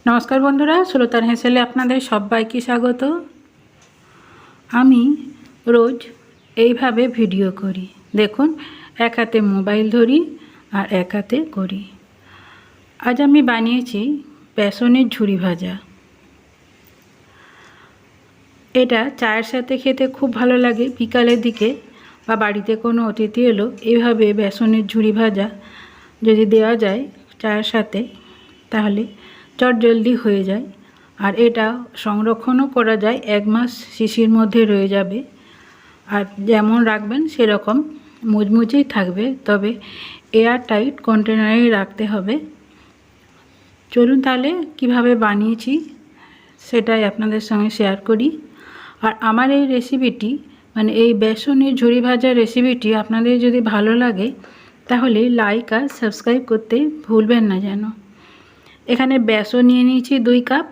নমস্কার বন্ধুরা, সুলতান হেসেলে আপনাদের সবাইকে স্বাগত। আমি রোজ এইভাবে ভিডিও করি। দেখুন, এক হাতে মোবাইল ধরি আর এক হাতে করি। আজ আমি বানিয়েছি বেসনের ঝুরি ভাজা। এটা চায়ের সাথে খেতে খুব ভালো লাগে। বিকালের দিকে বা বাড়িতে কোনো অতিথি এলো, এইভাবে বেসনের ঝুরি ভাজা যদি দেওয়া যায় চায়ের সাথে, তাহলে চটজলদি হয়ে যায়। আর এটা সংরক্ষণও করা যায়, 1 মাস শিশির মধ্যে রয়ে যাবে। আর যেমন রাখবেন সেরকম মুচমুচেই থাকবে, তবে এয়ার টাইট কন্টেনারে রাখতে হবে। চলুন তাহলে কিভাবে বানিয়েছি সেটাই আপনাদের সঙ্গে শেয়ার করি। আর আমার এই রেসিপিটি, মানে এই বেসনের ঝুরি ভাজার রেসিপিটি আপনাদের যদি ভালো লাগে তাহলে লাইক আর সাবস্ক্রাইব করতে ভুলবেন না যেন। এখানে বেসন নিয়ে নিয়েছি 2 কাপ,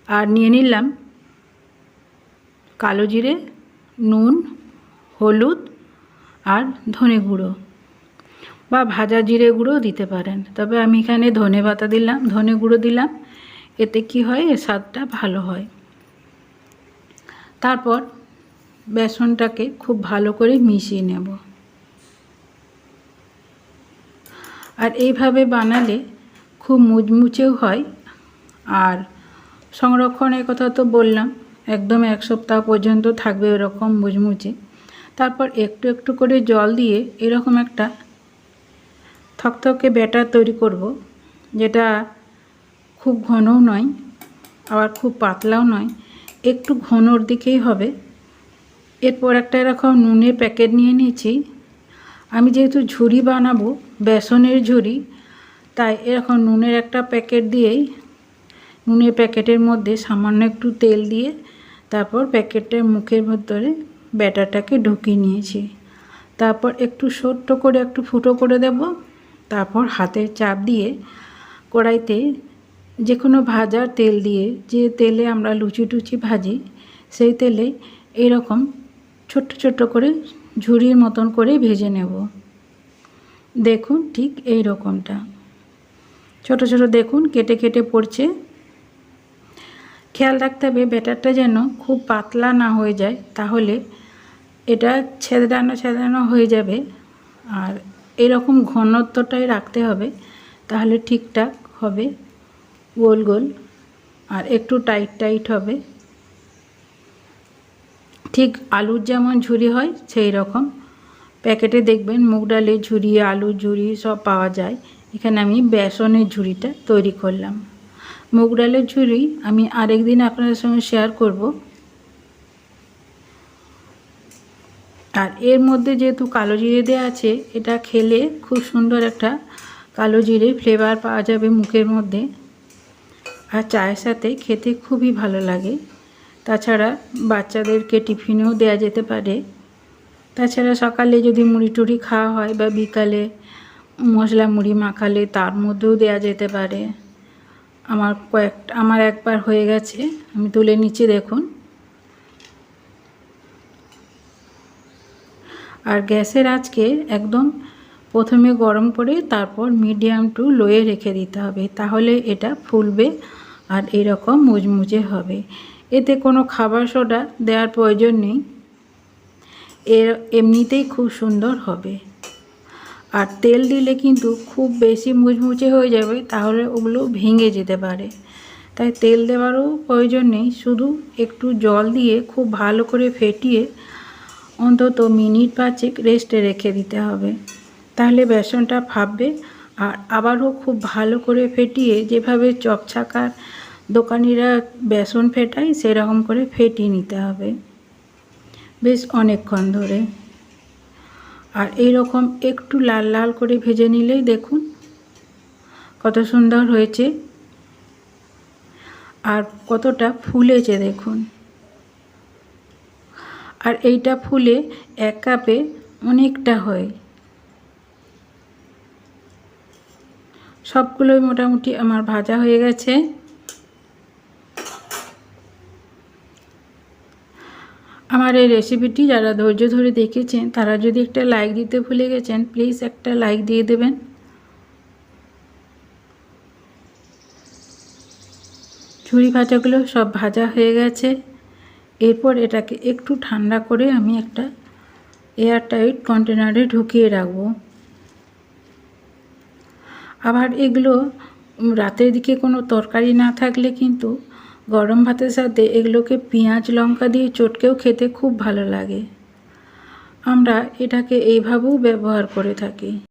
আর নিয়ে নিলাম কালো জিরে, নুন, হলুদ আর ধনে গুঁড়ো বা ভাজা জিরে গুঁড়ো দিতে পারেন, তবে আমি এখানে ধনে গুঁড়ো দিলাম। এতে কি হয়, এর স্বাদটা ভালো হয়। তারপর বেসনটাকে খুব ভালো করে মিশিয়ে নেব। আর এইভাবে বানালে খুব মুচমুচেও হয়। আর সংরক্ষণের কথা তো বললাম, একদম 1 সপ্তাহ পর্যন্ত থাকবে এরকম মুচমুচে। তারপর একটু একটু করে জল দিয়ে এরকম একটা থকথকে ব্যাটার তৈরি করব, যেটা খুব ঘনও নয় আবার খুব পাতলাও নয়, একটু ঘনর দিকেই হবে। এরপর একটা এরকম নুনের প্যাকেট নিয়ে নিয়েছি। আমি যেহেতু ঝুরি বানাবো, বেসনের ঝুরি, তাই এরকম নুনের একটা প্যাকেট দিয়েই নুনের প্যাকেটের মধ্যে সামান্য একটু তেল দিয়ে তারপর প্যাকেটের মুখের ভেতরে ব্যাটারটাকে ঢুকিয়ে নিয়েছি। তারপর একটু ছোট্ট করে একটু ফুটো করে দেব। তারপর হাতের চাপ দিয়ে কড়াইতে যে কোনো ভাজার তেল দিয়ে, যে তেলে আমরা লুচি টুচি ভাজি, সেই তেলে এরকম ছোট্ট ছোট্ট করে ঝুরির মতন করে ভেজে নেব। দেখুন, ঠিক এই রকমটা ছোট ছোট দেখুন কেটে কেটে পড়ছে। খেয়াল রাখতে হবে ব্যাটারটা যেন খুব পাতলা না হয়ে যায়, তাহলে এটা ছেদরানো হয়ে যাবে। আর এরকম ঘনত্বটাই রাখতে হবে, তাহলে ঠিকঠাক হবে, গোল গোল আর একটু টাইট হবে। ঠিক আলুর যেমন ঝুরি হয় সেই রকম। প্যাকেটে দেখবেন মুগ ডালের ঝুরি, আলুর ঝুরি সব পাওয়া যায়। এখানে আমি বেসনের ঝুরিটা তৈরি করলাম। মুগ ডালের ঝুরি আমি আরেক দিন আপনাদের সঙ্গে শেয়ার করব। আর এর মধ্যে যেহেতু কালো জিরে দেওয়া আছে, এটা খেলে খুব সুন্দর একটা কালো জিরে ফ্লেভার পাওয়া যাবে মুখের মধ্যে। আর চায়ের সাথে খেতে খুবই ভালো লাগে। তাছাড়া বাচ্চাদেরকে টিফিনেও দেওয়া যেতে পারে। তাছাড়া সকালে যদি মুড়ি টুড়ি খাওয়া হয় বা বিকালে মশলা মুড়ি মাখালে তার মধ্যেও দেওয়া যেতে পারে। আমার একবার হয়ে গেছে, আমি তুলে নিচ্ছি দেখুন। আর গ্যাসের আঁচকে একদম প্রথমে গরম করে তারপর মিডিয়াম টু লোয়ে রেখে দিতে হবে, তাহলে এটা ফুলবে আর এরকম মুচমুচে হবে। এতে কোনো খাবার সোডা দেওয়ার প্রয়োজন নেই, এমনিতেই খুব সুন্দর হবে। আর তেল দিলে কিন্তু খুব বেশি মুচমুচে হয়ে যাবে, তাহলে ওগুলো ভেঙে যেতে পারে। তাই তেল দেওয়ারও প্রয়োজন নেই, শুধু একটু জল দিয়ে খুব ভালো করে ফেটিয়ে অন্তত মিনিট 5 রেস্টে রেখে দিতে হবে, তাহলে বেসনটা ফাটবে। আর আবারও খুব ভালো করে ফেটিয়ে, যেভাবে চপছাকার দোকানিরা বেসন ফেটায় সেরকম করে ফেটিয়ে নিতে হবে বেশ অনেকক্ষণ ধরে। আর এই রকম একটু লাল লাল করে ভেজে নিলেই দেখুন কত সুন্দর হয়েছে আর কতটা ফুলেছে দেখুন। আর এইটা ফুলে 1 কাপে অনেকটা হয়। সবগুলোই মোটামুটি আমার ভাজা হয়ে গেছে। আমার এই রেসিপিটি যারা ধৈর্য ধরে দেখেছেন, তারা যদি একটা লাইক দিতে ভুলে গেছেন, প্লিজ একটা লাইক দিয়ে দেবেন। ঝুড়ি ভাজাগুলো সব ভাজা হয়ে গেছে। এরপর এটাকে একটু ঠান্ডা করে আমি একটা এয়ারটাইট কন্টেনারে ঢুকিয়ে রাখবো। আবার এগুলো রাতের দিকে কোনো তরকারি না থাকলে কিন্তু গরম ভাতের সাথে এগুলোকে পেঁয়াজ লঙ্কা দিয়ে চটকেও খেতে খুব ভালো লাগে। আমরা এটাকে এইভাবেও ব্যবহার করে থাকি।